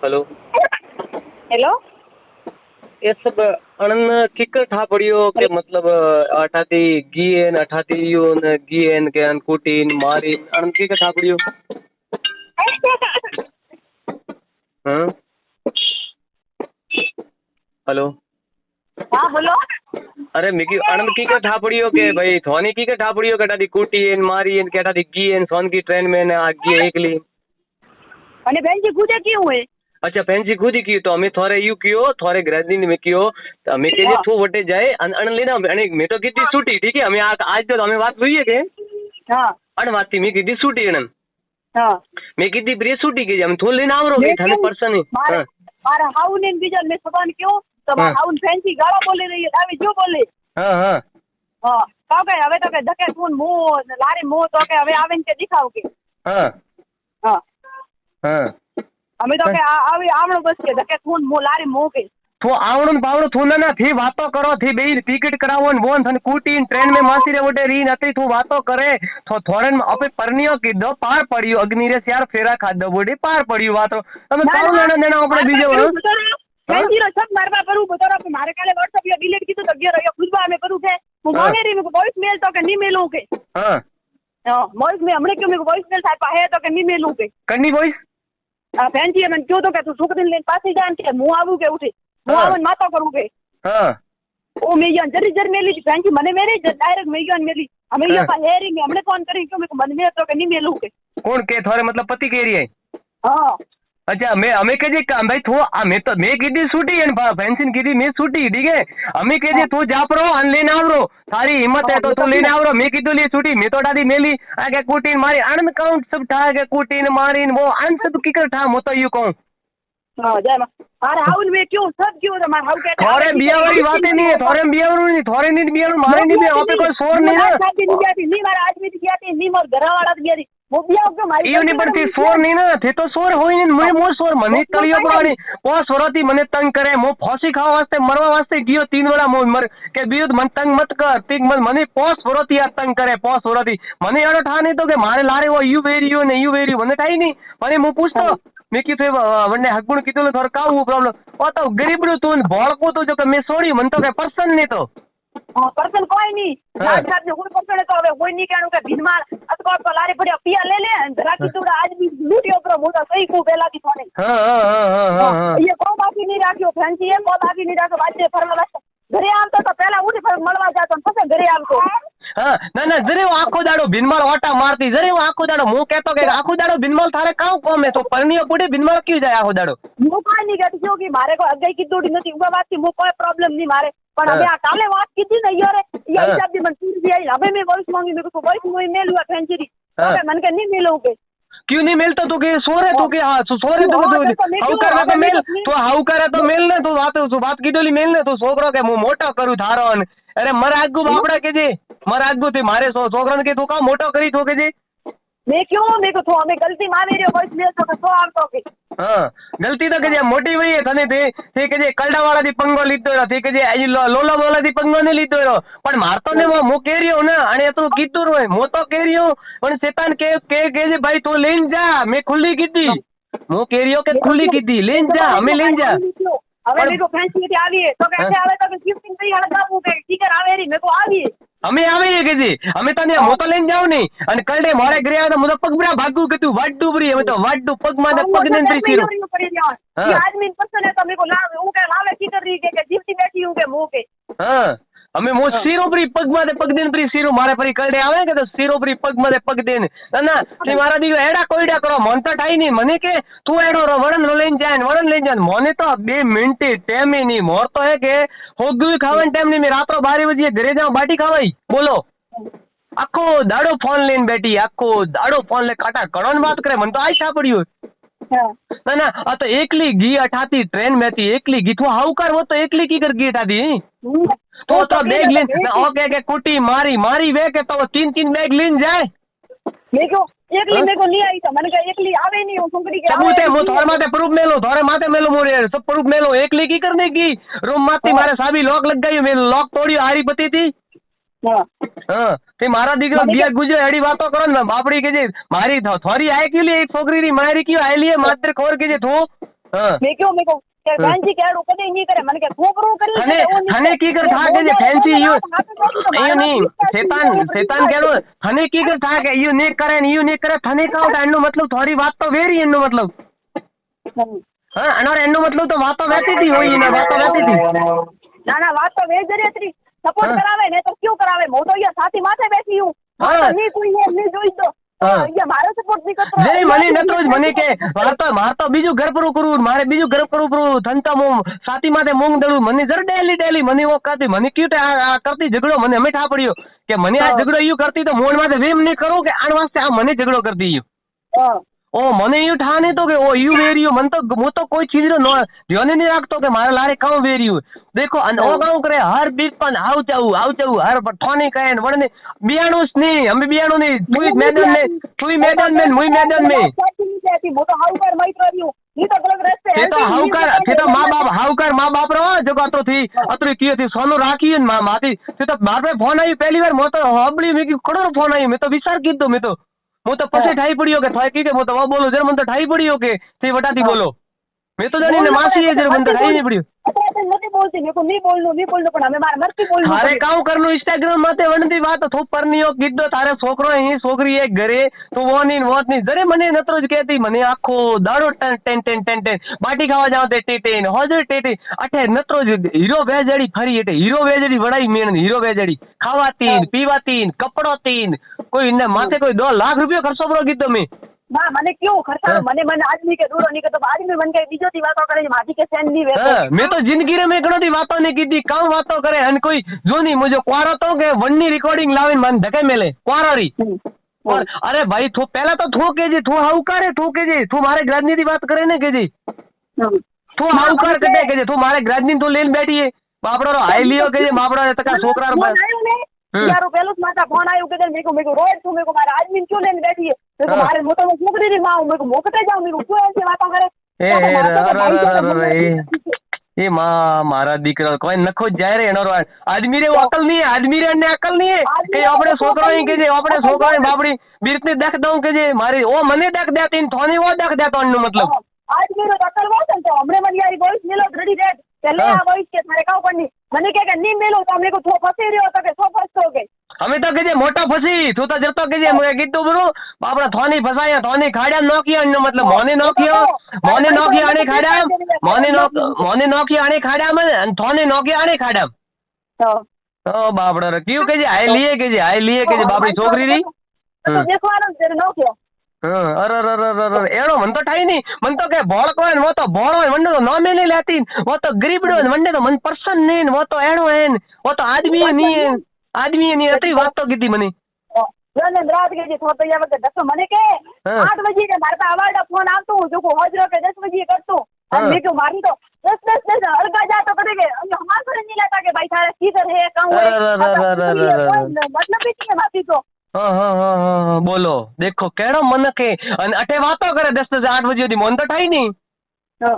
Hello. Hello. ये सब अणन kicker ठा पड़ियो के मतलब अठाती गीएन अठाती यून गीएन के अन कुटीन मारीन अणन किकर ठा पड़ियो। हाँ हेलो। हाँ बोलो। अरे मिकी अणन किकर ठा पड़ियो के भाई थोनी किकर ठा पड़ियो के अठाती कुटीन मारीन के अठाती गीएन सोन की ट्रेन में ना गी एकली। અને બેનજી ગુજે क्यों है? अच्छा पेंसी खुद ही की तो हमें थोड़े यू कियो थोड़े ग्रेजुएट में कियो तो हमें के जे हाँ थू वटे जाए अन लेना अने मैं तो कितनी छूटी ठीक है हमें आज तो हमें बात हुई है के हाँ अन बात थी मैं कितनी छूटी अन हाँ मैं कितनी प्रिय छूटी की हम थू लेना आवरो मैं के थाने क्यों पर्सन ही मारे हां मारे हाउ ने बीजन में सबान क्यों तो हां मार हाउ फैंसी गाड़ा बोले रही है अभी जो बोले हां हां हाँ तो के હવે તો કે ધકે ફોન મો લારી મો તો કે હવે આવીને કે દેખાવ કે हां हाँ हां અમે તો કે આવી આવણો બસ કે ધકે ફોન મો લારી મો के तो आवणन पावणो थू ना थी बातो करो थी बे टिकट करावो न बोन थन कूटी ट्रेन में मासी रे वटे री नती तू बातो करे तो थोरन अपे परनियो की दो पार पड़ियो अग्नि रे यार फेरा खादो बोडी पार पड़ियो बातो તમે કાઉ લેણા દેણા આપણે બીજો ફેंसी रो सब मारवा करू बतरो के मारे काले व्हाट्सएप या डिलीट की तो तगियो रयो खुदबा में करू के मु मांगे री में वॉइस मेल तो के नहीं मेलू के हां हां वॉइस में हमने क्यों में वॉइस मेल था है तो के नहीं मेलू के कन्नी वॉइस फैंसी मन क्यों तो के तू सुख दिन लेन पासे जान के मु आऊ के उठे मु आवन माता करू के हां ओ मेयन जरी जरी मेली फैंसी मने मेरे डायरेक्ट मेयन मेली हमें ये का हेरी में हमने कौन करी क्यों में मन में तो के नहीं मेलू के कौन के थोरे मतलब पति कह रही है हां अच्छा मैं हमें कह जे भाई थो मैं तो मैं कीधी छूटी है फैंसी कीधी मैं छूटी ठीक है हमें कह जे तू जापरो अन लेने आवरो थारी हिम्मत है तो तू लेने आवरो मैं कीधो लिए छूटी मैं तो डादी मेली आगे कूटीन मारी अन काउंट सब ठा के कूटीन मारीन वो अन सब किकर ठा मो तो यू कहूं हां जय मां अरे हाउन में क्यों सब क्यों तो मार हाउ के थोरे बिया वाली बातें नहीं है थोरे बिया वाली नहीं थोरे नहीं बिया मारे नहीं बिया वहां पे कोई शोर नहीं ना शादी नहीं जाती नहीं मारा आदमी की जाती नहीं मोर घर वाला गया वो बिया के मारी ये नहीं पड़ती शोर नहीं ना थे तो शोर होई नहीं मैं मो शोर मने तलियो पुरानी ओ सोरती मने तंग करे मो फांसी खावा वास्ते मरवा वास्ते गियो 3 वेला मो मर के बियो मन तंग मत कर तिक मने पोस सोरती आ तंग करे पोस सोरती मने एडो ठा नहीं तो के मारे लारे वो यू वेरियो ने यू वेरियो मने ठाई नहीं मने मु पूछतो मैं की थे वने हकबुण कीधो थोर का वो प्रॉब्लम ओ तो गरीब रू तू भोळको तो जो के मैं सोड़ी मन तो के पर्सन नहीं तो हां पर्सन कोई नहीं साथ साथ कोई पर्सन तो હવે કોઈ नहीं कहणो के भीनमार अथवा तो लारे पड़िया पिया ले ले राखी तू आज भी लूटियो पर मोटा सही को बेला की सोने हां ये को बाकी नहीं राख्यो फैंसी है को बाकी नहीं राख्यो बाजे फरवा घरे आवतो तो पहला उठी फर મળવા જાતો પછી ઘરે આવતો हां ना जरे वो आखो दाड़ो भिनमाल ओटा मारती जरे वो आखो दाड़ो मु कहतो के आखो दाड़ो भिनमाल थारे काऊ कोम है तो परनियो पुडे भिनमाल क्यों जाए आखो दाड़ो मु कोई नहीं कहती क्यों कि मारे को अगई की दूड़ी नहीं उगा बात की मु कोई प्रॉब्लम नहीं मारे पर हमें आ काले बात की थी नहीं यार ये हिसाब भी मन पूरी आई हमें मैं वॉइस मांगी मेरे को वॉइस में मेल हुआ फैंसी तो मन के नहीं मिलोगे क्यों नहीं मिलता तो के सोरे तो के हां सोरे तो हाउ करे तो मेल तो हाउ करे तो मेल ने तो बात की डोली मेल ने तो छोकरो के मु मोटो करू थारो अरे मर आगू बापड़ा के जे मर आगू ते मारे छोकरन के तो का मोटो करी तो के जे मैं क्यों मेरे को तो हमें गलती मान मेरी वॉइस मेल तो सो आम तो के हां गलती तो के जे मोटी वही है तने ते के जे कलडा वाला दी पंगो लीधो ते के जे आई लोला बोला दी पंगो ने लीधो पण मारतो ने मो केरियो ना अने तो कीधो रोय मो तो केरियो पण शैतान के जे भाई तू लेन जा मैं खुली कीधी मो केरियो के खुली कीधी लेन जा हमें लेन जा હવે મેં કો ફેન્સી થી આવી તો कैसे આવે તો ગિફ્ટિંગ થઈ હળગા હું કે ટીકર આવે રી મેં को આવી અમે આવી કે જી અમે તને મો તો લઈને જાવ ની અને કલડે મારે ઘરે આવે તો મુ તો પગબરા ભાગું કે તું વાડુ બરી હવે તો વાડુ પગ માં પગ ને અંતરી સીરો ये आदमी पसंद है तो मेरे को लावे हूं के लावे की कर रही के जीवती बैठी हूं के मुंह के हां અમે મો સીરો પરી પગ માં પગ દેન પરી સીરો મારે પરી કલડે આવે કે તો સીરો પરી પગ માં પગ દેન ના તી મારા દીકરો એડા કોઈડા કરો મન તો ઠાઈ ની મને કે તું એડો વળન લઈને જાય મને તો 2 મિનિટ ટાઈમ ની મોર તો હે કે હોગવી ખાવન ટાઈમ ની મે રાત્રો 12 બજે ઘરે જાઉં બાટી ખાવાઈ बोलो આખો દાડો ફોન લઈને બેઠી આખો દાડો ફોન લે કાટા કણોન વાત કરે મને તો આઈ સાંભળ્યું ना आ तो एकली गी अठाती ट्रेन में थी एकली गी तो हाउकार वो तो एकली की कर गी अठाती तो बैग ले ओके के कुटी मारी वे के तो 3 बैग लेन जाए मेरे को एकली मेरे को नहीं आई तो मैंने कहा एकली आवे नहीं हूं सुंगड़ी के सबूत है मु थोर माथे प्रूफ मेलो थोरे माथे मेलो मोरे सब प्रूफ मेलो एकली की करने की रूम माथी मारे साबी लॉक लग गई मैं लॉक तोड़ी हारी पती थी हां ते मारा दीकरो बिया गुजरे एडी बातो करो ने बापड़ी के जे मारी थोरी आए के लिए एक छोकरी री मारी की आए लिए मात्र खोर के जे थो हाँ। मैं क्यों मेरे को फैंसी केड़ू कदे नहीं करे मन के छोकरू कर ले थने की कर था के जे फैंसी यू यो नहीं शैतान केड़ो थने की कर था के यू ने करे ने यू ने करे थने का एनो मतलब थोड़ी बात तो वेरी एनो मतलब हां अनर एनो मतलब तो बात तो वेती थी होई ने बात तो वेती थी ना बात तो वे जरी अतरी सपोर्ट करावे ने तो क्यों करावे मो तो ये साथी माथे बैठी हूं हां नहीं कोई है नहीं जोई तो ये मारो सपोर्ट नहीं करतो जे मने नतो मने के मार तो बीजू घर पर करू मारे बीजू घर पर धनता मो साथी माथे मूंग दळू मने जर डेली मने वो कहती मने क्यों करती झगड़ो मने हमें ठा पड़ियो के मने आ झगड़ो यू करती तो मोड़ माथे वेम नहीं करो के आन वास्ते आ मने झगड़ो करती यू हां ओ मने यू ठा नहीं तो के ओ यू वेरियो मन तो मो तो कोई चीज रो ध्यान नहीं रखतो के मारे लारे काऊ वेरियो देखो अन ओ गाऊ करे हर बीच पन आउ चाऊ हर ठोनी कहन वणने बियाणुस नहीं हम बियाणु नहीं तुई मैदान में मुई मैदान में मो तो हाउकर मई करियो नी तो गलत रास्ते ये तो हाउकर मां बाप रो जो अतो थी अतरी कियो थी सोनो राखी माती तो बार पे फोन आई पहली बार मो तो हबली में की खड़ो फोन आई मैं तो विचार कीधो मैं तो पछे ठाई पड़ियो के थाई के मो तो वो बोलो जर मन तो ठाई पड़ियो के थी वटाती बोलो मैं तो जानी ने मासी है जर मन तो ठाई नहीं पड़ियो नहीं बोलती मेरे को नहीं बोलनो पण हमें मार मरती बोलनो अरे काऊ करनो इंस्टाग्राम माते वणती बात तो परनी हो कीधो तारे छोकरो ही छोकरी है घरे तो वो नहीं जरे मने नतरो ज कहती मने आखो दाड़ो टेन बाटी खावा जाओ ते टेन होजो टेटे अठे नतरो ज हीरो वेजड़ी फरी एटे हीरो वेजड़ी वड़ाई मेन हीरो वेजड़ी खावातीन पीवातीन कपड़ोतीन कोई ने माथे कोई 2 लाख रुपया खर्चो करो कीधो में मां मने क्यों खर्चा मने आदमी के दूरो नहीं के तो आदमी मन के बीजो दी बातो करे माटी के सेन नहीं वे मैं तो जिंदगी रे में कणो दी बातो नहीं कीधी काऊ बातो करे हन कोई जोनी मुझे क्वारो तो के वन्नी रिकॉर्डिंग लावीन मन धके मेले क्वारोरी और अरे भाई तू पहला तो थू के जी तू हाउकार तू के जी तू मारे ग्राजनी दी बात करे ने के जी तू हाउकार कटे के जी तू मारे ग्राजनी तू लेन बैठी है बापड़ो रो हाई लियो के जी बापड़ो तका छोकरा यारो पहलो माता फोन आयो के मेरे को रोज तू मेरे को मारे आदमी क्यों लेने बैठी है मेरे को मारे मोटो मुकरी री मां मेरे को मोकटे जाओ मेरे को क्यों ऐसे बातें करे ए मां मारा दीकरा कोई नखो जाय रे एनो आदमी रे अकल नहीं है आदमी रे ने अकल नहीं है के अपने छोकरो ही के जे अपने छोकरो बाबड़ी बीरती देख दऊं के जे मारी ओ मने देख देतीन थोनी वो देख देतो नो मतलब आदमी रो अकल वो तो हमरे मन यारी वॉइस मिलो रेडी रेड चले आ वॉइस के थारे काऊ पड़नी मने के नहीं मिलो तो मेरे को थो फसे रियो तो के सो फसोगे हमें तो के मोटा फसी तू तो जरतो के मुझे कीधु बरो बापड़ा थोनी फसाया थोनी खाड़ा नोकिया मतलब मोने नोकिया आने खाड़ा मोने नोकिया आने खाड़ा में थोनी नोकिया आने खाड़ा तो बापड़ा रे क्यों के हाई लिए के बापड़ी छोकरी री तो देखवानो तेरे नोकिया अरे एड़ो मन तो ठाई नहीं मन तो के भोळ को वो तो भोळो वंडे तो नामे नहीं लेती वो तो गरीबड़ो वंडे तो मन पर्सन नहीं वो तो एड़ो है वो तो आदमी नहीं अतरी बात तो कीधी मने रात के जी तो या वक्त 10 मने के 8 बजे के मारे पे अवार्ड फोन आवतो जो को हजरो के 10 बजे करतो और मैं को मारी तो 10 अलगा जा तो करेगे हमार पर नहीं लेता के भाई थारा किधर है कहूं है मतलब ही नहीं माती तो हाँ बोलो देखो केड़ो मन के अटे बातो करे 10 से 8 बजे दी मन तो ठाई नहीं ना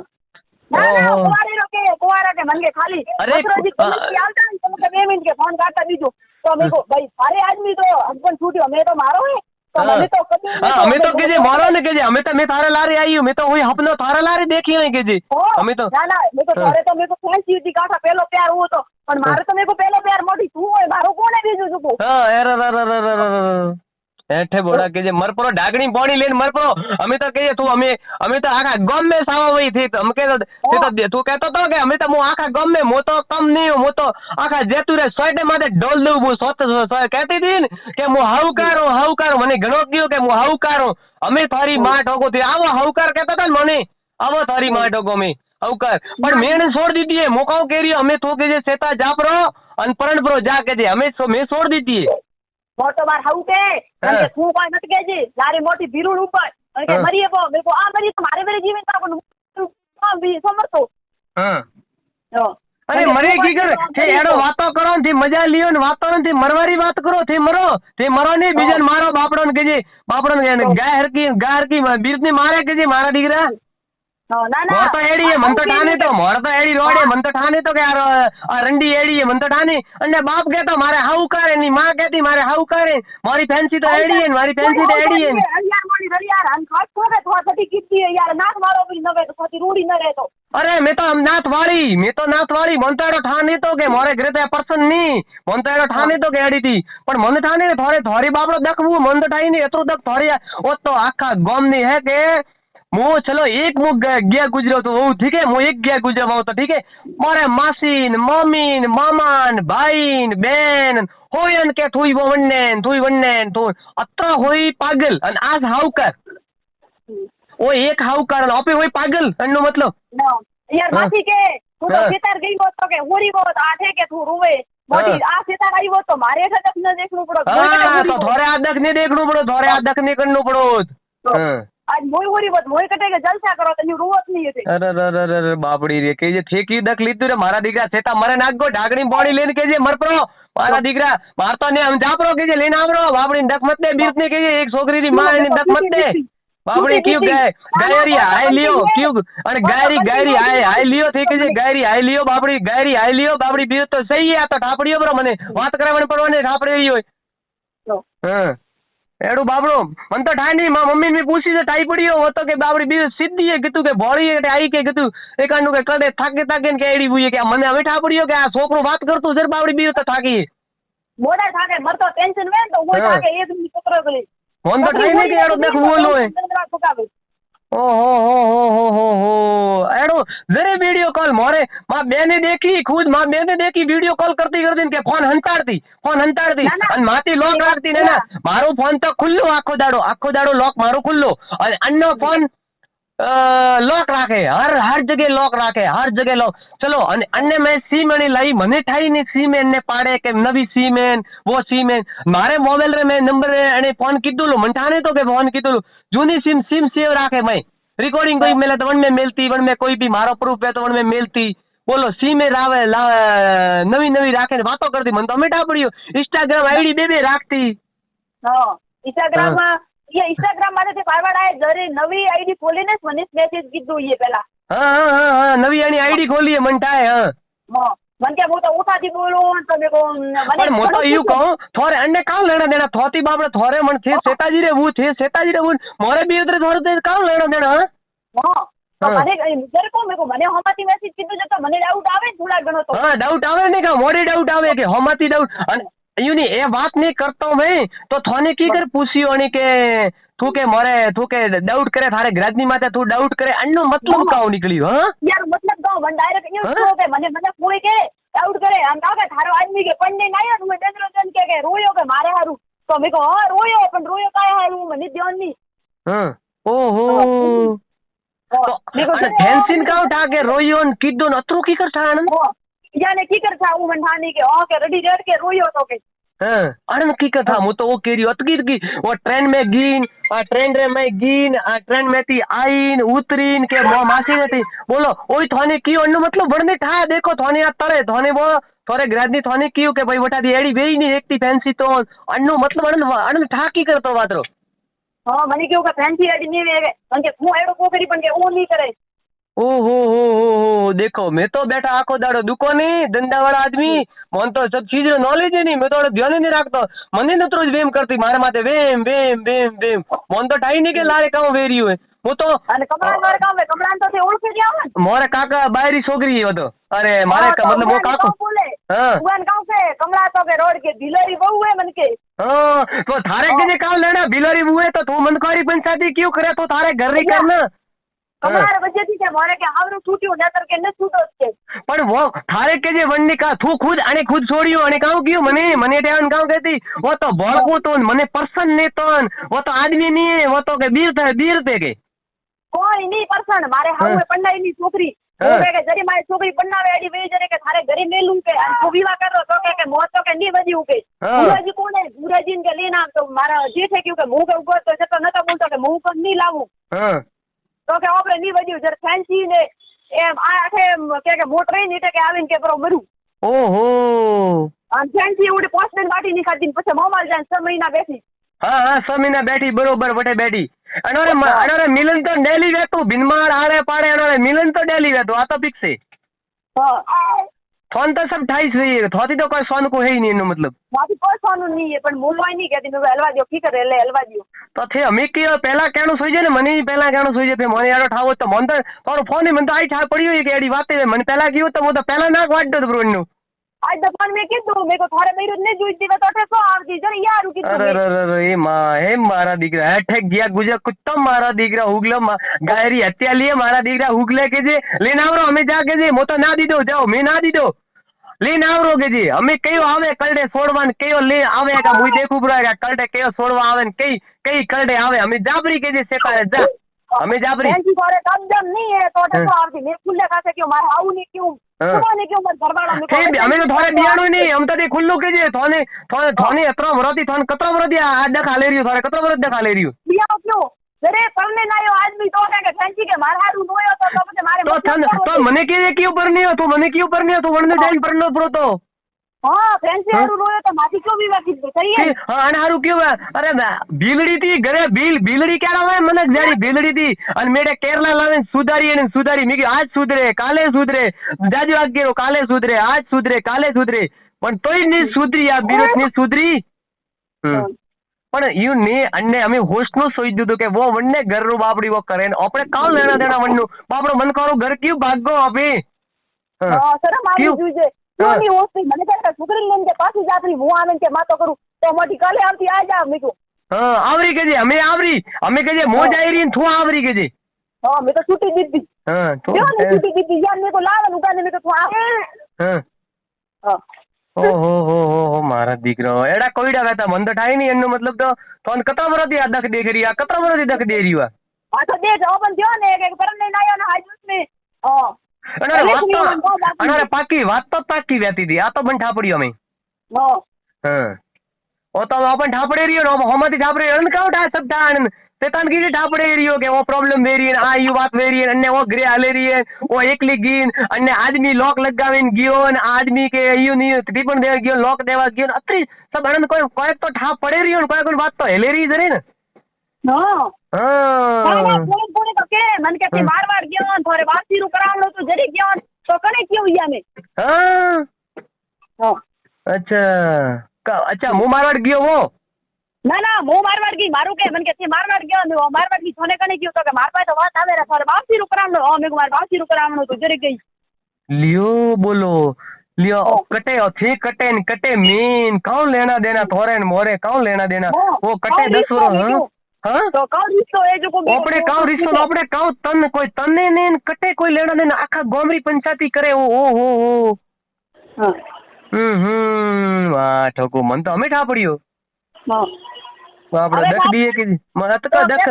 कुवारा के मन के खाली अरे आवता नहीं तुम के 2 मिनट के फोन काटता दीजो तो मेरे को भाई सारे आदमी तो हस्बैंड छूटियो मैं तो मारो है तो हमें तो कभी हमें तो के जे मारो ने के जे हमें तो मैं थारे लारे आई हूं मैं तो वही अपनो थारे लारे देखी है के जे हमें तो ना मैं तो थारे तो मेरे को फैंसी दी काठा पहलो प्यार हुओ तो पर मारे तो मेरे को पहलो प्यार मोटी तू है मारो कोण है बीजो जुको हां अरे एठे बोड़ा के जे मर परो डागणी पानी लेन मर परो हमें तो कहिए तू हमें तो आखा गम में सावा वही थी तो हम के तो तू कहतो तो के हमें तो मो आखा गम में मो तो कम नहीं हो मो तो आखा जेतु रे सोटे माथे डोल दऊ मो सोत कहती थी के मो हाउकारो मने घणो कियो के मो हाउकारो हमें थारी मां ठोको थी आवो हाउकार कहता था मने आवो थारी मां ठोको में हाउकार पर मेन छोड़ दी थी मोकाओ केरियो हमें तो के जे सेता जापरो अन परण प्रो जा के जे हमें मैं छोड़ दी थी मोटो बार हाउ के के तू कोई मत के जी लारी मोटी बिरुड़ ऊपर के मरिए पो मेरे को आ मरी तुम्हारे मेरे जीवन का को भी समझतो हां अरे मरे की कर के एडो वातो करो थी मजा लियो ने वातो ने मरवारी बात करो थी मरो नहीं बीजन मारो बापड़ो ने के जी बापड़ो ने गायर की बीरनी मारे के जी मारा दीकरा ના ના મોર તો એડી મન તો ઠાની તો મોર તો એડી રોડે મન તો ઠાની તો કે આ રંડી એડી મન તો ઠાની અને બાપ કહેતો મારે હાઉ કરે ની માં કહેતી મારે હાઉ કરે મારી ફેન્સી તો એડી હે મારી ફેન્સી તો એડી હે યાર મારી દરિયાર આન ખાસ તો કે થોડા થતી કીધી યાર નાક મારો બી નવે તો થતી રૂડી ન રહેતો અરે મેં તો નાથ વાળી મન તો એડો ઠાની તો કે મોરે ઘરે તે પર્સન ની મન તો એડો ઠાની તો કે એડી થી પણ મને ઠાની થોડે થોરી બાપડો દખવું મન તો ઠાઈ ની એતરો દખ થોરી ઓ તો આખા ગોમ ની હે કે मु चलो एक मुख गया गुजरो तो वो ठीक है मु एक गया गुजरा तो ठीक है मारे मासी न मम्मी न मामा न भाई न बेन होयन के थुई वन्ने तो अत्र होई पागल अन आज हाउकर ओ एक हाउकर आपे होई पागल अन्नो मतलब यार मासी के तू तो सितार गई हो तो के होरी हो तो आठे के तू रोवे मोटी आ सितार आई हो तो मारे से तक न देखनु पड़ो हां तो थोड़े आ दख ने देखनु पड़ो थोड़े आ दख ने करनु पड़ो हां आज मोई होरी बत मोई कटे के जलसा करो तो न्यू रोवत नहीं है अरे बापड़ी रे के जे ठेकी दख लीधु रे मारा दीकरा सेता मरे नागो ढाकणी बोडी लेने के जे मरपरो मारा दीकरा मारतो ने हम जापरो के जे लेने आवरो बापड़ी दख मत दे बीरत ने के जे एक छोकरी री मां ने दख मत दे बापड़ी क्यों गए गायरी आए लियो क्यों अरे गायरी आए लियो थे के जे गायरी आए लियो बापड़ी बीरत तो सही है तो ठापड़ियो बरो मने बात करावण परवाने ठापड़ी होय हां एडू बाबड़ो मन तो ठाई नहीं मम्मी ने पूछी से ठाई पड़ियो वो तो के बाबड़ी बीज सीधी है कितु के भोड़ी है आई के कितु एकांडू के कड़े थाके के एडी बुई के मने हवे ठा पड़ियो के आ छोकरो बात करतु जर बाबड़ी बीज तो थाकी मोड़ा थाके मर तो टेंशन में तो वो थाके एक दिन पकड़ो गली मन तो ठाई नहीं के एडो देख बोलो है ओ हो एडो जरे वीडियो कॉल मोरे मां बेने देखी खुद मां बेने देखी वीडियो कॉल करती के फोन हंताड़ती अन माती लॉक राखती ने ना मारो फोन तो खुल्लो आखो दाड़ो लॉक मारो खुल्लो अन अन्नो फोन लॉक राखे हर जगह लॉक राखे हर जगह लॉक चलो अन्य मैं सीमेन लाई मने ठाई ने सीमेन ने पाड़े के नवी सीमेन वो सीमेन मारे मोबाइल रे में नंबर एने फोन कीधुलो मन ठाने तो के फोन कीधुलो जूनी सिम सेव राखे मैं रिकॉर्डिंग कोई मिले तो वन में मिलती वन में कोई भी मारो प्रूफ है तो वन में मिलती बोलो सीमे रावे नवी राखे बातों करती मन तो मेटा पड़ियो इंस्टाग्राम आईडी बे राखती हां इंस्टाग्राम ये इंस्टाग्राम मारे ते पारवाड़ा है जरे नवी आईडी खोलीने मने मैसेज कीधु ये पहला हां नवी आईडी खोली है मन ठाए हां मन के वो तो उठाती बोलो तो मेरे को पर मो तो यू कहूं थोरे अन्य काउ लेना देना थोती बाबड़े थोरे मन थे सेताजी रे वो मोरे भी उधर थोरे ते काउ लेना देना हां तो मारे जरे को मेरे को मने होमाती मैसेज कीधु जतो मने डाउट आवे थोड़ा घणो तो हां डाउट आवे ने का मोरे डाउट आवे के होमाती डाउट यूनी ए बात नहीं करता मैं तो थाने की कर पूछियो ने के तू के डाउट करे थारे ग्राजनी माते तू डाउट करे अन्नो मतलब काउ निकलियो हां यार मतलब तो वन डायरेक्ट न्यूज़ तो के मने कोई के डाउट करे हम का थारो आदमी के पन्ने नहीं है मैं देंद्रो जन के रोयो के मारे हारू तो मेको हां रोयो पण रोयो काय हारू मने ध्यान नहीं हां ओहो तो मेको टेंशन का उठा के रोयो न कीधो न अतरो की कर थान याने की कर था वो मन ठानी के हां के रेडी रेड के रोयो तो के हां अरे की कर था मु तो वो केरी अतकी की वो ट्रेन में गीन आ ट्रेन रे में गीन आ ट्रेन में थी आईन उतरीन के मासी ने थी बोलो ओई थाने की अन्नो मतलब बड़ने ठा देखो थाने आ तरे थाने वो थोरे ग्राजनी थाने कियो के भाई बटा दी एडी वेई नहीं एकती फैंसी तो अन्नो मतलब अन ठा की करतो वातरो हां मने केव का फैंसी एडी नहीं वे मन के हूं एडो को करी पण के ओ नहीं करे ओहो हो देखो मैं तो बैठा आखो दाड़ो दुको नहीं धंधा वाला आदमी मन तो सब चीज रो नॉलेज है नहीं मैं तो ध्यान नहीं रखतो मने न तो वेम करती मारे माथे वेम मन तो टाई नहीं के लारे काऊ वेरी हुए वो तो अने कमला मारे काऊ में कमला तो से ओळखे जावन मोरे काका बायरी छोकरी हो तो अरे मारे का मतलब वो काको हां उन काऊ से कमला तो के रोड के भिलोरी बहू है मन के हां तो थारे के जे काल लेना भिलोरी बहू है तो तू मनकारी पंचायती क्यों करे तो थारे घर री करना कमलार वजह थी के मोरे के आवरो छूट्यो नतर के न छूटो छे पण वो थारे के जे वन्नी का तू खुद छोड़ियो अने काऊ क्यों मने ध्यान काऊ कहती वो तो भड़को तो मने पर्सन ने तो वो तो आदमी नहीं है वो तो के बीर थे के कोई नहीं पर्सन मारे हाउ पन्नाई नी छोकरी वो के जरी मारी छोकरी पन्नावे एडी वे जरे के थारे घरे मेलू के तो विवाह करो तो के मो तो के नी वजी के गुराजी कोने गुराजी के लेना तो मारा जेठे क्यों के मुंह के ऊपर तो जतो न तो बोलतो के मुंह पर नी लावू हां तो के आपरे नी वजी जर फैंसी ने एम आठे के मोटरे नीटे के आवीन के बरो मरू ओहो अन फैंसी उडी पोस्टमेन बाटी नी खादीन પછી મોમાલ જાન 6 મહિના બેઠી हां 6 મહિના બેઠી बरोबर वटे बैठी અનોરે મિલન તો ડેલી વેતું ભીનમાળ આડે પાડે અનોરે મિલન તો ડેલી વેતું આ તો ફિક્સ છે ફોન તો सब 28 रही है थोड़ी तो कोई फोन को है ही नहीं એનો મતલબ મારી કોઈ ફોન નહીં है પણ બોલવાય નહીં કહેતી મેં હલવા દો કી કરે એટલે હલવા દો તો થે અમે કે પહેલા કેણું સોઈ જાય ને મને પહેલા કેણું સોઈ જાય મને યાર ઠાવો તો મન તો તારો ફોન મને તો આઈ છા પડ્યો કે એડી વાતે મને પહેલા કીધું તો હું તો પહેલા નાક વાટ દો બ્રોન નું આજ તો ફોન મેં કીધું મેં તો થોડે મેરું ને જોઈ દીવે તો સો આવતી જરી યાર કીધું અરે એ માં હે મારા દીકરા હેઠેક ગયા ગુજર કુત્તમ મારા દીકરા હુગલો ગાયરી હત્યા લીએ મારા દીકરા હુગલે કે જે લેને આવરો અમે જા કે જે મો તો ના દીધો જાઓ મેં ના દીધો लेन आवरो के जी हमें कयो आवे कलडे सोड़वान कयो ले आवे का मुई देखू बरा का कलडे कयो सोड़वा आवे कई कई कलडे आवे हमें जाबरी के जी सेकाए जा हमें जाबरी जी थोड़े कम जम नहीं है तो आवती मैं खुले खासे क्यों मार आऊ नहीं क्यों सुने क्यों मत घरवाड़ा में हमें तो थोड़े बियाणो नहीं हम तो दे खुल्लू के जी थोने थोने थोने अतरो वरती थोने कतरो वरती आ दखा ले रियो थोड़े कतरो वरत दखा ले रियो बियाणो क्यों अरे તમને નાયો આદમી તો કે ફેન્સી કે માર હારું નોયો તો પછી મારે તો મને કે ક્યું પર નહીં તો મને ક્યું પર નહીં તો વણને જઈને પરનો પ્રો તો हां फैंसी हारू रोयो तो माथी क्यों भी वाकी सही है हां अन हारू क्यों अरे भीलड़ी थी घरे भीलड़ी क्या लावे मन जारी भीलड़ी थी अन मेरे केरला लावे सुधारी मी आज सुधरे काले सुधरे जाजी वाग गेलो काले सुधरे आज सुधरे काले सुधरे पण तोय नहीं सुधरी आ बीरत नहीं सुधरी पण यू ने अन्ने हमें होश नो सोई दीधो के वो वन्ने घर रो बापड़ी वो करे अपने काल लेना देना वन्नु बापड़ो मन करो घर क्यों भागो अबे हां सर मारी जुजे कोनी होश મને કે છોકરી લઈને કે પાછી જાતરી હું આનંદ કે માતો કરું તો મોટી કાલે આવતી આ જા મીકુ हां आवरी के जे हमें के जे मोज आई रही थू आवरी के जे हां मैं तो छुट्टी दीदी हां तो छुट्टी दीदी यार मेरे को लावन उगाने में तो तू आ हां हां ओहो मारा दीकरो एड़ा कोईडा कहता मन तो ठाई नहीं एनो मतलब तो तोन कतरा बरती आ दख देख रही आ कतरा बरती दख दे रही हुआ आ तो दे जाओ बन दियो ने एक परम नहीं आयो ना आज में हां अरे पाकी बात तो पाकी रहती थी आ तो बन ठापड़ी हमें हां हां ओ तो अपन ठापड़े रियो नो हमती ठापड़े अन काउ ठा सब ठान तेतान की ठापड़े रियो के वो प्रॉब्लम वेरी आ यू बात वेरी अन्ने वो ग्रे आले रही है वो एकली गीन अन्ने आदमी लॉक लगावीन गयो न आदमी के यू नहीं टिपण दे गयो लॉक देवा गयो अत्री सब अनंत कोई तो ठाप पड़े रियो कोई कोई बात तो हेले रही जरे न हां कोने तो के मन के मारवाड़ गयो थोड़े वासी रु करावणो तो जरी गयो तो कने क्यों इया में हां हां अच्छा मु मारवाड़ गयो वो ना ना मु मारवाड़ की मारू के मन के मारवाड़ गयो ने वो मारवाड़ की थोने कने क्यों तो के मार पाए तो बात आवे रे थोड़े वासी रु करावणो हां मेरे को मार वासी रु करावणो तो जरी गई लियो बोलो लियो कटे थे कटे न कटे मीन कौन लेना देना थोरे न मोरे कौन लेना देना वो कटे 10 रो हां तो कौन रिश्तो है जो को अपने काउ रिश्तो अपने काउ तन कोई तने ने कटे कोई लेना देना आखा गोमरी पंचायती करे ओ हां वाह ठोको मन तो हमें ठापड़ियो हां आपड़े दख दिए के मत का दख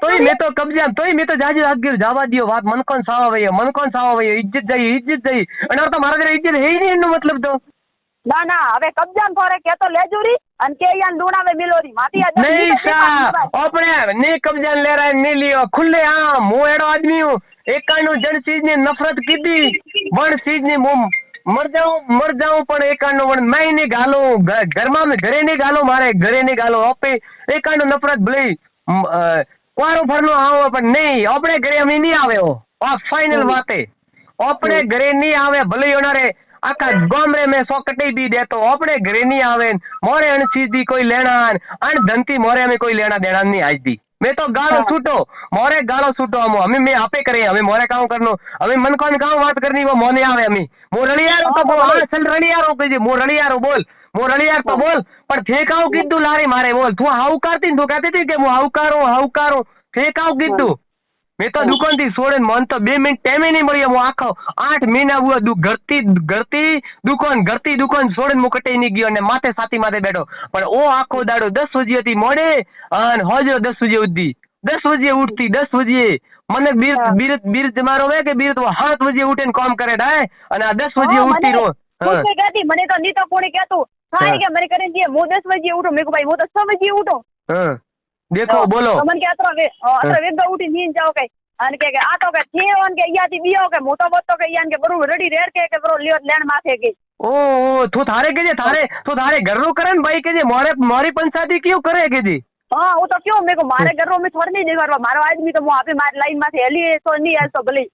तोय मैं तो जाजी आगे जावा दियो बात मन कोन सावा भई इज्जत जाई अन तो मारा जरा इज्जत है ही नहीं एनो मतलब तो ना ना હવે કબજામ થોરે કે તો લેજુરી અન કે યાન ડુણાવે મિલોરી માટી આ नहीं सा अपने ने कब्जान ले रहा है नहीं लियो खुले आम मु एड़ो आदमी हूं एक कानो जन चीज ने नफरत कीधी बण चीज ने मु मर जाऊं पण एक कानो वन मैं ने गालो घरमा में घरे ने गालो मारे घरे ने गालो अपे एक कानो नफरत भले क्वारो फरनो आओ पण नहीं अपने घरे हम नहीं आवे हो आ फाइनल बात है अपने घरे नहीं आवे भले ओनारे आका गोमरे में सौ कटे भी दे तो अपने घरे नहीं आवे मोरे अन सीधी कोई लेना अन धनती मोरे में कोई लेना देना नहीं आज दी मैं तो गालो छूटो मोरे गालो छूटो हमें मैं आपे करे हमें मोरे काम करनो हमें मन कोन काम बात करनी वो मोने आवे हमें मो रलियारो तो बोल असल रलियारो के जे मो रलियारो बोल मो रलियार तो बोल पर ठेकाऊ कीधु लारी मारे बोल तू हाउ करती तू कहती थी कि मु हाउ करो ठेकाऊ कीधु मैं तो दुकान थी सोड़े मन तो 2 मिनट टाइम ही नहीं मिली वो आखो 8 महीना हुआ घरती दुकान सोड़े मु कटे नहीं गयो ने माथे साथी माथे बैठो पर ओ आखो दाड़ो 10 बजे थी मोड़े अन होजो 10 बजे उठी 10 बजे उठती 10 बजे मन बीरत मारो वे के बीरत वो 7 बजे उठे काम करे डाय अने 10 बजे उठती रो हां कहती मने तो नी तो कोणी कहतो हाय के मरे करे दिए मु 10 बजे उठो मेको भाई वो तो 6 बजे उठो हां देखो बोलो मन के अतरा वेग उठी नींद जाओ के अन के आ तो के थे ओन के याती बियो के मु तो बोतो के यान के बरू रेडी रेर के बरो लियो लेन माथे के ओ तू थारे के जे थारे घर रो करे भाई के जे मोरी पंचायती क्यों करे के जी हाँ वो तो क्यों मेरे को मारे घरों में थोड़ी नहीं देखा मारो आदमी तो मुँह आपे मारे लाइन में से हेली तो नहीं है तो भले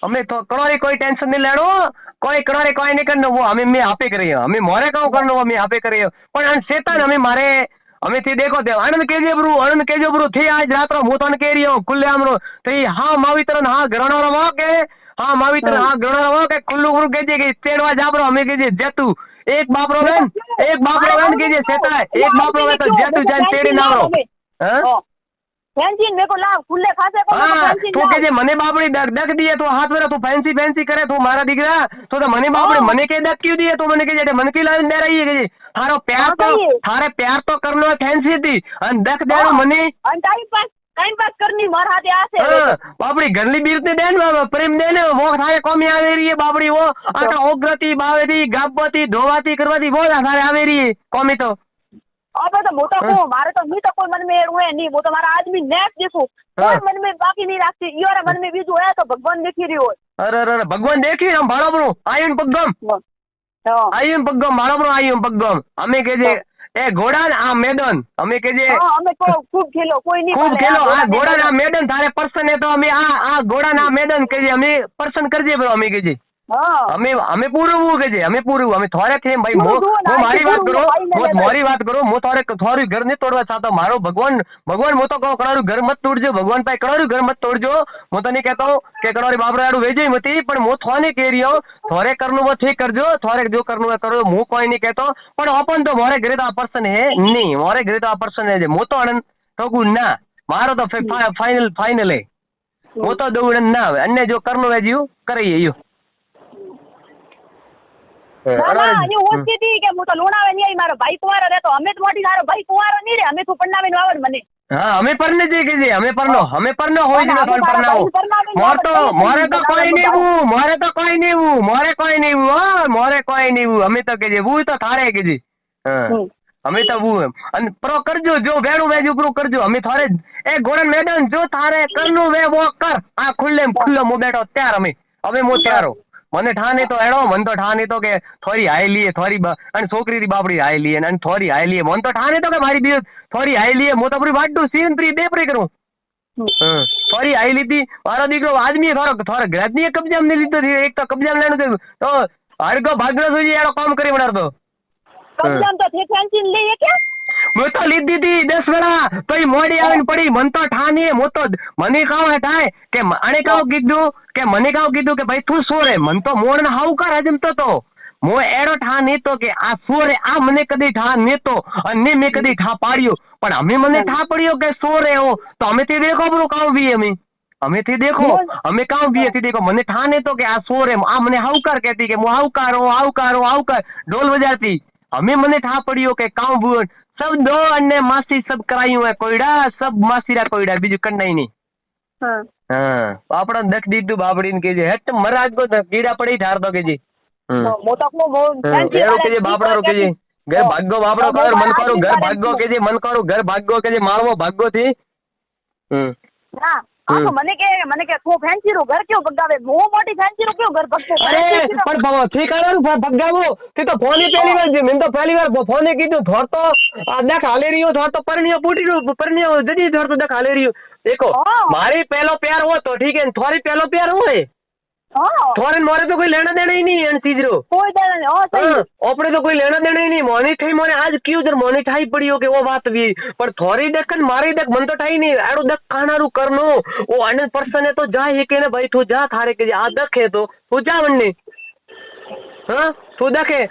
અમે તો કણોરી કોઈ ટેન્શન નહીં લેણો કોઈ કણોરી કોઈ નહીં કરનો वो અમે मैं आपे करियो અમે मोरे कहूं करनो અમે आपे करियो पण अन शैतान અમે मारे અમે થી देखो दे आनंद केजे ब्रू थी आज रात रो मु तन केरियो खुले आमरो थी हां मावित्रन हां घरणो रहो के हां मावित्र हां घरणो रहो के खुल्लू गुरु केजे के तेड़वा जाबरो અમે केजे जेतू एक बाप रो वेन केजे शैतान एक बाप रो वे तो जेतू जान तेरे नारो हां फैंसी मेरे को लाव खुले खासे को फैंसी तू के जे मने बापड़ी दक दिए तो हाथ में तू फैंसी करे तू मारा दिगरा तो मने बापड़ी मने के दक क्यों दिए तो मने के जे मन की लाइन दे रही है के थारो प्यार तो करनो फैंसी थी अन दक देनो मने अन टाइम पास करनी मार हाथे आसे बापड़ी गरली बीरते देन प्रेम देने वो थारे कमी आवे रही है बापड़ी वो आटा ओग्रती बावेती गाबती धोवाती करवाती वो थारे आवे रही है कमी तो अब तो मोटा को मारे तो मी तो कोई मन में हुए नहीं वो तो हमारा आदमी नेक देखो कोई मन में बाकी नहीं रखती योर मन में बीजू है तो भगवान देखी रही हो अरे भगवान देखी हम भाड़ो आयुन पगम भाड़ो पगम हमें के जे ए घोड़ा आ मैदान हमें के जे हमें खूब खेलो कोई नहीं खूब खेलो आ घोड़ा ना मैदान थारे पर्सन है तो हमें आ घोड़ा ना मैदान के जे हमें पर्सन कर जे हमें के जे हमें पूરું કે છે हमें पूરું हमें થોરે थे भाई मो मारी बात करो मो થોરી घर नहीं तोड़वा चाहता मारो भगवान मो तो कहूं कणारू घर मत तोड़जो भगवान पाए कणारू घर मत तोड़जो मो तो नहीं कहता हूं के कणारी बाबरा आड़ू वेजे मती पण मो थोने कह रही हूं थोरे करनो वो ठीक करजो थोरे जो करनो है करो मु कोई नहीं कहतो पण ओपन तो मोरे घरे तो आ पर्सन है नहीं मोरे घरे तो आ पर्सन है मो तो आनंद ठोकू ना मारो तो फाइनल है मो तो दौड़न ना अन्य जो करनो है जीव करिए यो ना ये होती थी कि मु तो लोणावे नहीं आई मारो भाई कुंवारो रे तो हमें तो मोटी थारो भाई कुंवारो नहीं रे हमें तो पन्नावे नो आवड़ मने हां हमें परने जे के जे हमें परनो होई जे तो परनाओ मोरे तो कोई नहीं वो हमें तो के जे वो तो थारे के जी हां हमें तो वो अन प्रो करजो जो वेणु वेजू प्रो करजो हमें थारे ए गोरन मैदान जो थारे करनो वे वो कर आ खुल्लो मु बैठो तैयार हमें मो तैयार મને ઠાને તો એડો મન તો ઠાને તો કે થોરી હાઈ લીએ થોરી અને છોકરી રી બાપડી હાઈ લીએ અને થોરી હાઈ લીએ મન તો ઠાને તો કે મારી બી થોરી હાઈ લીએ મો તો પૂરી વાડું સીન પ્રી બે પ્રી કરું થોરી હાઈ લીધી મારો દીકરો આદમી થોરો ગ્રાજની કબજામ ને લીધો એક તો કબજામ લેણું તો હરગો ભાગનો સુધી એડો કામ કરી વડારતો કબજામ તો થે ફેન્સી લઈએ કે मैं तो लीधी थी 10 वेला तो मोड़ी आवीने पड़ी मन तो ठानी मो तो मने काव हटाय के आने काव कीधु के मने काव कीधु के भाई तू सोरे मन तो मोड़ ने हाउकार हजमतो तो मो एड़ो ठा नहीं तो के आ सोरे आ मने कदी ठा नहीं तो अन्ने में कदी ठा पाड़ियो पण हमें मने ठा पड़ियो के सोरे हो तो हमें थी देखो ब्रो काव भी हमें थी देखो हमें काव भी थी देखो मने ठा नहीं तो के आ सोरे आ मने हाउकार कहती के मो हाउकार ढोल बजाती हमें मने ठा पड़ियो के काव बुन सब दो अन्य मासी सब करायूं है कोईडा सब मासीरा कोईडा बीजू कन्ना ही नहीं हां आपड़ा दख दीदू बाबड़ीन के जे हट मराज को कीड़ा पड़ी ठार दो के जी मोटा को मो फैंसी के जे बाबड़ा रो के जी घर भागो बाबड़ो कर मन करो घर भागो के जे मन करो घर भागो के जे मारवो भागो थी हां आप मने के तो फैंसी रो घर क्यों भगावे मो मोटी फैंसी रो क्यों घर भगतो अरे पर बाबा ठीक है ना भगावो ती तो फोन पहली बार जे मैं तो पहली बार फोन कीधु थोर तो देख हाले रियो थोर तो परनियो पूटी रो परनियो जदी थोर तो देख हाले रियो देखो मारी पहलो प्यार हो तो ठीक है थोरी पहलो प्यार हो है थोरे मोरे तो कोई लेना देना ही नहीं है चीज रो कोई देना नहीं ओ सही ओपरे तो कोई लेना देना ही नहीं मोनी थई मोने आज क्यों जर मोनी ठाई पड़ी हो के वो बात भी पर थोरी दकन मारी दक मन तो ठाई नहीं आड़ो दक खानारू करनो वो 100% है तो जा ये के ने भाई तू जा थारे के आ दक है तो तू जा वन्ने हां तू दके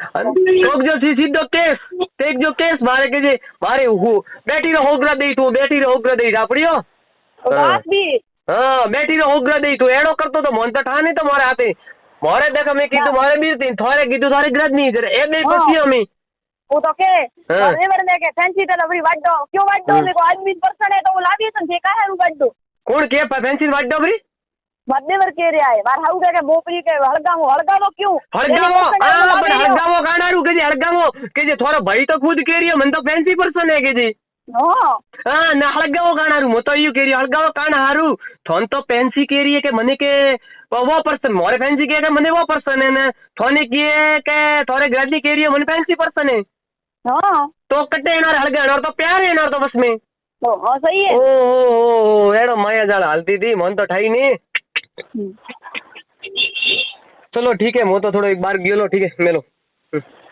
लोग जो सीधो केस टेक जो केस मारे के जे मारे हु बैठी रो होगरा दे आपड़ियो बात भी हाँ बैठी रो होगरा दे तू एड़ो करतो तो मन तो ठाने तो मोरे हाथे मोरे देख हमें कीधु मोरे बीर तीन थोरे कीधु थारी ग्रज नहीं जरे ए बे पछी हमें वो तो के बराबर ने के फैंसी तो लवरी वाडो क्यों वाडो मेरे को आदमी पर्सन है तो वो लागी सन ठेका है वाडो कौन के फैंसी वाडो बरी मध्यवर के रे आए बार हाउ के मोपरी के हड़गावो क्यों हड़गावो हां पर हड़गावो गाणारू के जे हड़गावो के जे थोरो भाई तो खुद के रियो मन तो फैंसी पर्सन है के जे हां ना हड़गावो गाणारू मो तो यू के रियो हड़गावो काण हारू थोन तो फैंसी के रियो के मने के वो पर्सन मोरे फैंसी के मने वो पर्सन है ना थोने किए के थोरे ग्राजी के रियो मन फैंसी पर्सन है हाँ तो कटे एनार हड़गे एनार तो प्यार एनार तो बस में तो हाँ सही है। ओ एड़ो माया जाल हालती थी मन तो ठाई नहीं। चलो ठीक है, मो तो थोड़ो एक बार गेलो, ठीक है मेलो।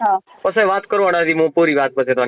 हाँ पछे बात करवाना थी मो पूरी बात पछे तो।